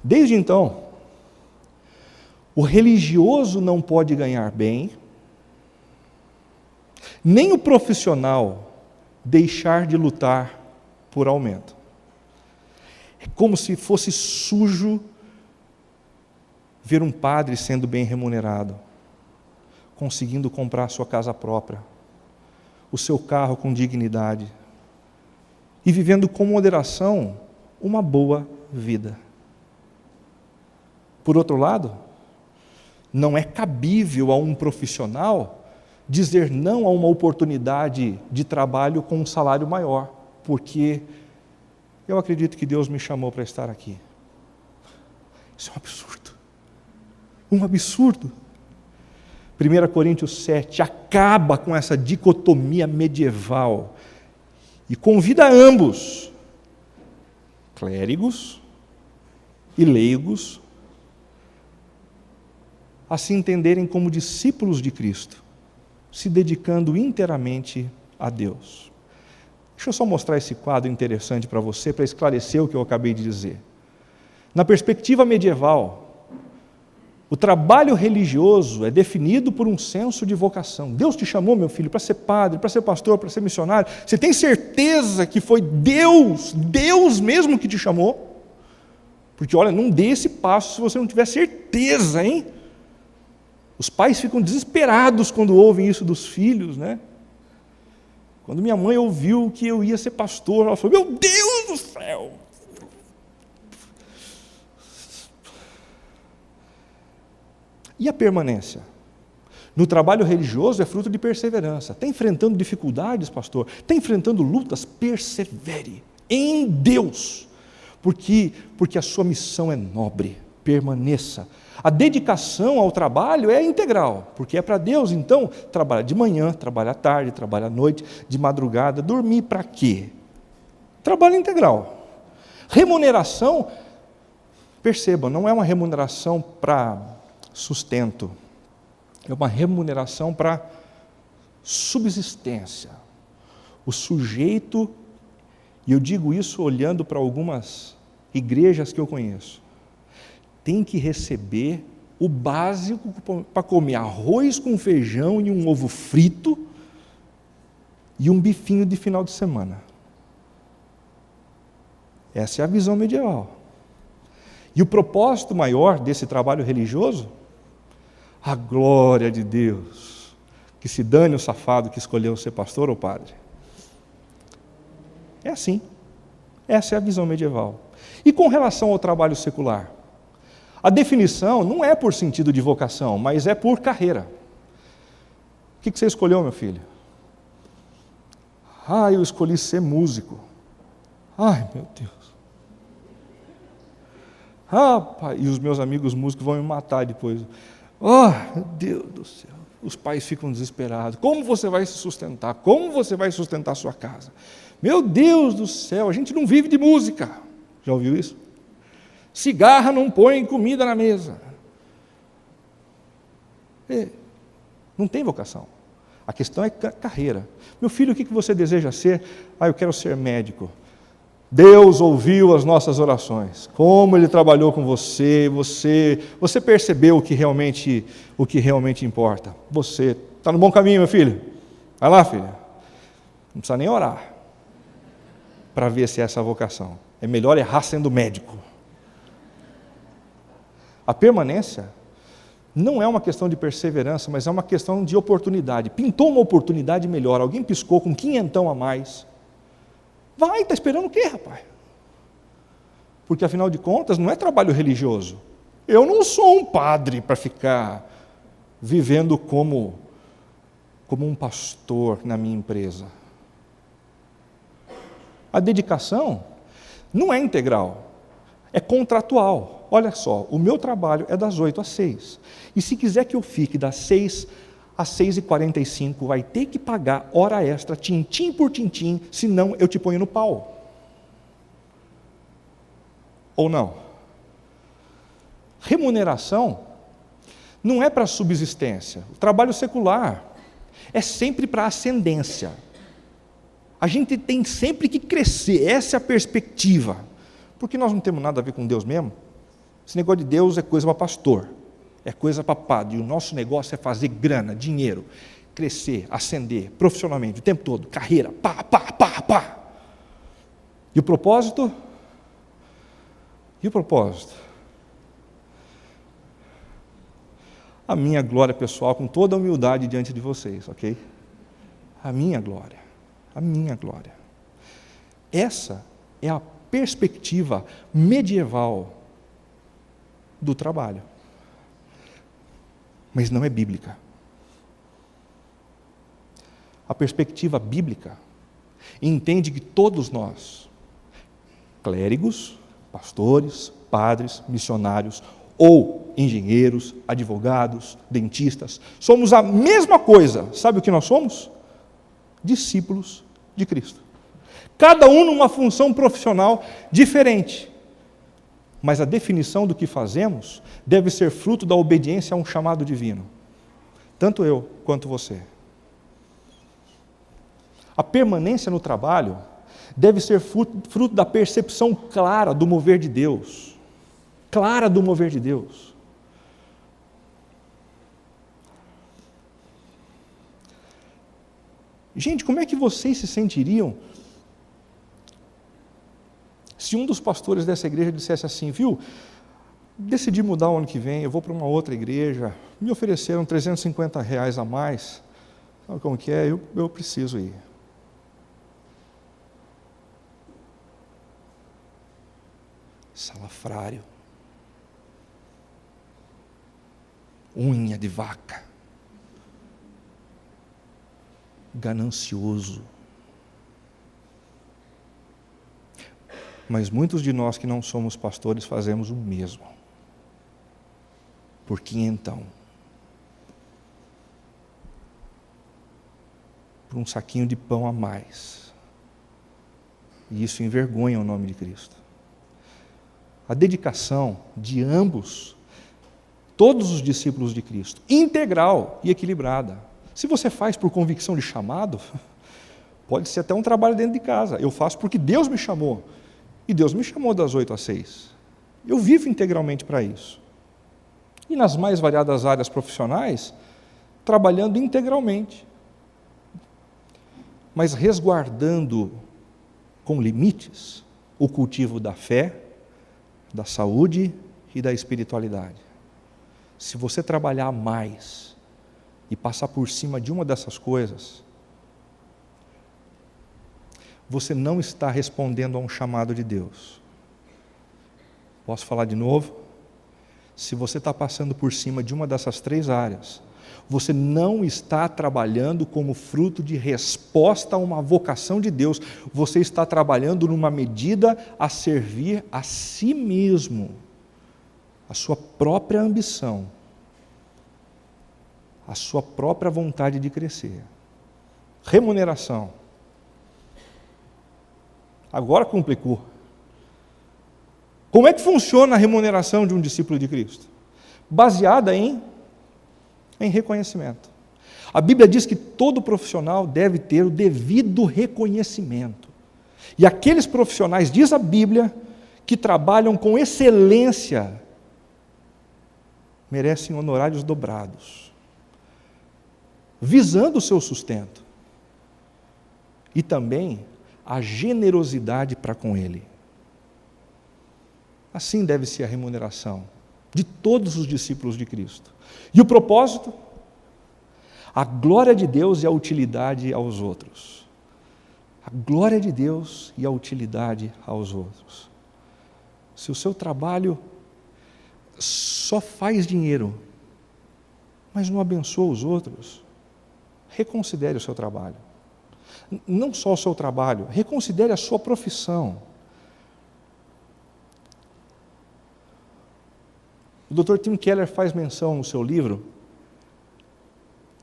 Desde então, o religioso não pode ganhar bem, nem o profissional deixar de lutar por aumento. É como se fosse sujo ver um padre sendo bem remunerado, conseguindo comprar sua casa própria, o seu carro com dignidade e vivendo com moderação uma boa vida. Por outro lado, não é cabível a um profissional dizer não a uma oportunidade de trabalho com um salário maior, porque eu acredito que Deus me chamou para estar aqui. Isso é um absurdo. Um absurdo. 1 Coríntios 7 acaba com essa dicotomia medieval e convida ambos, clérigos e leigos, a se entenderem como discípulos de Cristo, se dedicando inteiramente a Deus. Deixa eu só mostrar esse quadro interessante para você, para esclarecer o que eu acabei de dizer. Na perspectiva medieval, o trabalho religioso é definido por um senso de vocação. Deus te chamou, meu filho, para ser padre, para ser pastor, para ser missionário. Você tem certeza que foi Deus mesmo que te chamou? Porque, olha, não dê esse passo se você não tiver certeza, hein? Os pais ficam desesperados quando ouvem isso dos filhos, né? Quando minha mãe ouviu que eu ia ser pastor, ela falou: meu Deus do céu! E a permanência? No trabalho religioso é fruto de perseverança. Está enfrentando dificuldades, pastor? Está enfrentando lutas? Persevere em Deus, porque a sua missão é nobre. Permaneça. A dedicação ao trabalho é integral, porque é para Deus. Então, trabalha de manhã, trabalha à tarde, trabalha à noite, de madrugada. Dormir para quê? Trabalho integral. Remuneração, perceba, não é uma remuneração para sustento, é uma remuneração para subsistência. O sujeito, e eu digo isso olhando para algumas igrejas que eu conheço, tem que receber o básico para comer arroz com feijão e um ovo frito e um bifinho de final de semana. Essa é a visão medieval. E o propósito maior desse trabalho religioso? A glória de Deus. Que se dane o safado que escolheu ser pastor ou padre. É assim. Essa é a visão medieval. E com relação ao trabalho secular? A definição não é por sentido de vocação, mas é por carreira. O que você escolheu, meu filho? Eu escolhi ser músico. Ai, meu Deus. Pai, e os meus amigos músicos vão me matar depois. Meu Deus do céu. Os pais ficam desesperados. Como você vai se sustentar? Como você vai sustentar a sua casa? Meu Deus do céu, a gente não vive de música. Já ouviu isso? Cigarra não põe comida na mesa. Não tem vocação. A questão é carreira. Meu filho, o que você deseja ser? Eu quero ser médico. Deus ouviu as nossas orações. Como Ele trabalhou com você percebeu o que realmente importa. Você está no bom caminho, meu filho. Vai lá, filho. Não precisa nem orar para ver se é essa a vocação. É melhor errar sendo médico. A permanência não é uma questão de perseverança, mas é uma questão de oportunidade. Pintou uma oportunidade melhor, alguém piscou com 500 a mais. Vai, está esperando o quê, rapaz? Porque, afinal de contas, não é trabalho religioso. Eu não sou um padre para ficar vivendo como um pastor na minha empresa. A dedicação não é integral, é contratual. Olha só, o meu trabalho é das 8 às 6. E se quiser que eu fique das 6 às 6h45, vai ter que pagar hora extra, tintim por tintim, senão eu te ponho no pau. Ou não? Remuneração não é para subsistência. O trabalho secular é sempre para ascendência. A gente tem sempre que crescer, essa é a perspectiva. Porque nós não temos nada a ver com Deus mesmo. Esse negócio de Deus é coisa para pastor, é coisa para padre. E o nosso negócio é fazer grana, dinheiro, crescer, ascender profissionalmente, o tempo todo, carreira, pá. E o propósito? A minha glória pessoal, com toda a humildade diante de vocês, ok? A minha glória. Essa é a perspectiva medieval do trabalho. Mas não é bíblica. A perspectiva bíblica entende que todos nós, clérigos, pastores, padres, missionários, ou engenheiros, advogados, dentistas, somos a mesma coisa. Sabe o que nós somos? Discípulos de Cristo. Cada um numa função profissional diferente. Mas a definição do que fazemos deve ser fruto da obediência a um chamado divino. Tanto eu quanto você. A permanência no trabalho deve ser fruto da percepção clara do mover de Deus. Gente, como é que vocês se sentiriam se um dos pastores dessa igreja dissesse assim, viu, decidi mudar o ano que vem, eu vou para uma outra igreja, me ofereceram R$350 a mais, sabe como que é? Eu preciso ir. salafrário, unha de vaca, ganancioso. Mas muitos de nós que não somos pastores fazemos o mesmo. Por quinhentão. Por um saquinho de pão a mais. E isso envergonha o nome de Cristo. A dedicação de ambos, todos os discípulos de Cristo, integral e equilibrada. Se você faz por convicção de chamado, pode ser até um trabalho dentro de casa. Eu faço porque Deus me chamou. E Deus me chamou das 8 às 6. Eu vivo integralmente para isso. E nas mais variadas áreas profissionais, trabalhando integralmente. Mas resguardando com limites o cultivo da fé, da saúde e da espiritualidade. Se você trabalhar mais e passar por cima de uma dessas coisas, você não está respondendo a um chamado de Deus. Posso falar de novo? Se você está passando por cima de uma dessas 3 áreas, você não está trabalhando como fruto de resposta a uma vocação de Deus, você está trabalhando numa medida a servir a si mesmo, a sua própria ambição, a sua própria vontade de crescer. Remuneração. Agora complicou. Como é que funciona a remuneração de um discípulo de Cristo? Baseada em reconhecimento. A Bíblia diz que todo profissional deve ter o devido reconhecimento. E aqueles profissionais, diz a Bíblia, que trabalham com excelência, merecem honorários dobrados, visando o seu sustento. E também a generosidade para com ele. Assim deve ser a remuneração de todos os discípulos de Cristo. E o propósito? A glória de Deus e a utilidade aos outros. A glória de Deus e a utilidade aos outros. Se o seu trabalho só faz dinheiro, mas não abençoa os outros, reconsidere o seu trabalho. Não só o seu trabalho, reconsidere a sua profissão. O Dr. Tim Keller faz menção no seu livro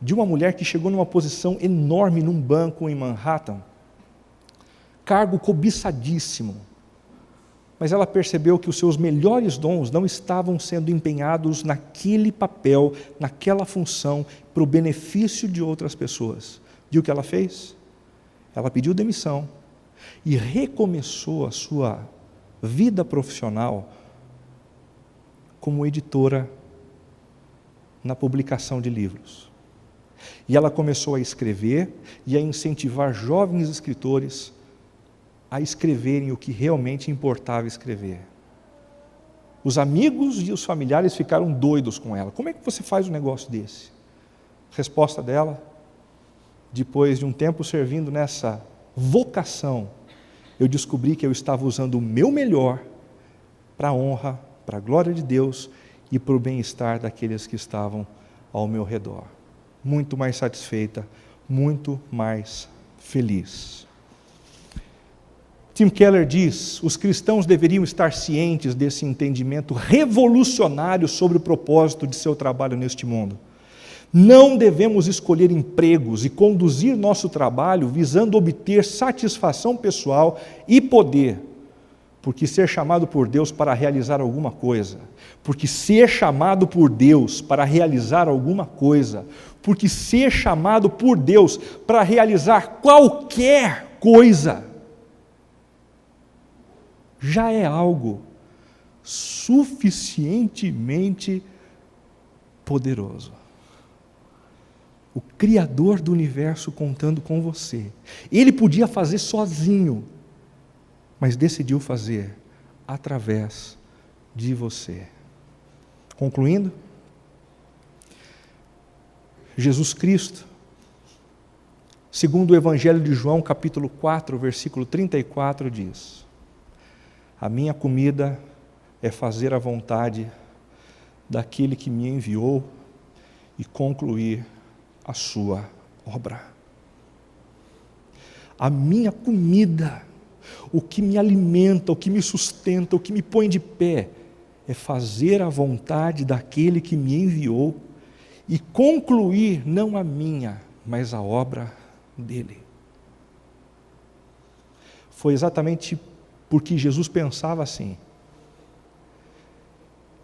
de uma mulher que chegou numa posição enorme num banco em Manhattan, cargo cobiçadíssimo, mas ela percebeu que os seus melhores dons não estavam sendo empenhados naquele papel, naquela função, para o benefício de outras pessoas. E o que ela fez? Ela pediu demissão e recomeçou a sua vida profissional como editora na publicação de livros. E ela começou a escrever e a incentivar jovens escritores a escreverem o que realmente importava escrever. Os amigos e os familiares ficaram doidos com ela. Como é que você faz um negócio desse? Resposta dela: depois de um tempo servindo nessa vocação, eu descobri que eu estava usando o meu melhor para a honra, para a glória de Deus e para o bem-estar daqueles que estavam ao meu redor. Muito mais satisfeita, muito mais feliz. Tim Keller diz: os cristãos deveriam estar cientes desse entendimento revolucionário sobre o propósito de seu trabalho neste mundo. Não devemos escolher empregos e conduzir nosso trabalho visando obter satisfação pessoal e poder, porque ser chamado por Deus para realizar alguma coisa, porque ser chamado por Deus para realizar alguma coisa, porque ser chamado por Deus para realizar qualquer coisa, já é algo suficientemente poderoso. O Criador do universo contando com você. Ele podia fazer sozinho, mas decidiu fazer através de você. Concluindo, Jesus Cristo, segundo o Evangelho de João, capítulo 4, versículo 34, diz: a minha comida é fazer a vontade daquele que me enviou e concluir a sua obra. A minha comida, o que me alimenta, o que me sustenta, o que me põe de pé, é fazer a vontade daquele que me enviou e concluir não a minha, mas a obra dele. Foi exatamente porque Jesus pensava assim,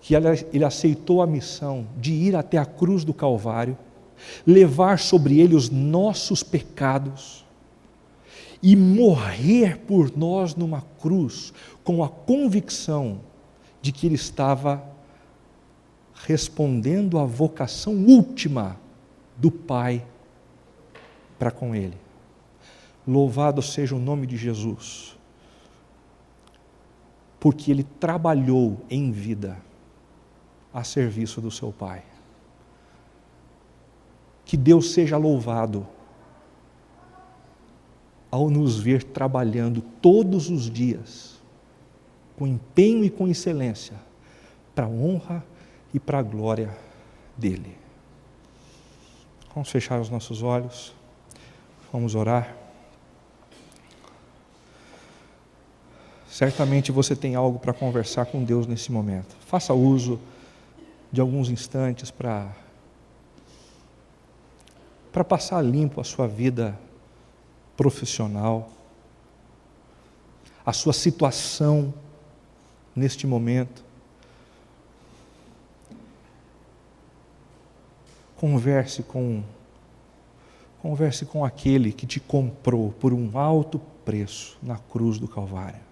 que ele aceitou a missão de ir até a cruz do Calvário, levar sobre ele os nossos pecados e morrer por nós numa cruz, com a convicção de que ele estava respondendo à vocação última do Pai para com ele. Louvado seja o nome de Jesus, porque ele trabalhou em vida a serviço do seu Pai. Que Deus seja louvado ao nos ver trabalhando todos os dias, com empenho e com excelência, para a honra e para a glória dEle. Vamos fechar os nossos olhos, vamos orar. Certamente você tem algo para conversar com Deus nesse momento. Faça uso de alguns instantes para passar limpo a sua vida profissional, a sua situação neste momento. Converse com aquele que te comprou por um alto preço na cruz do Calvário.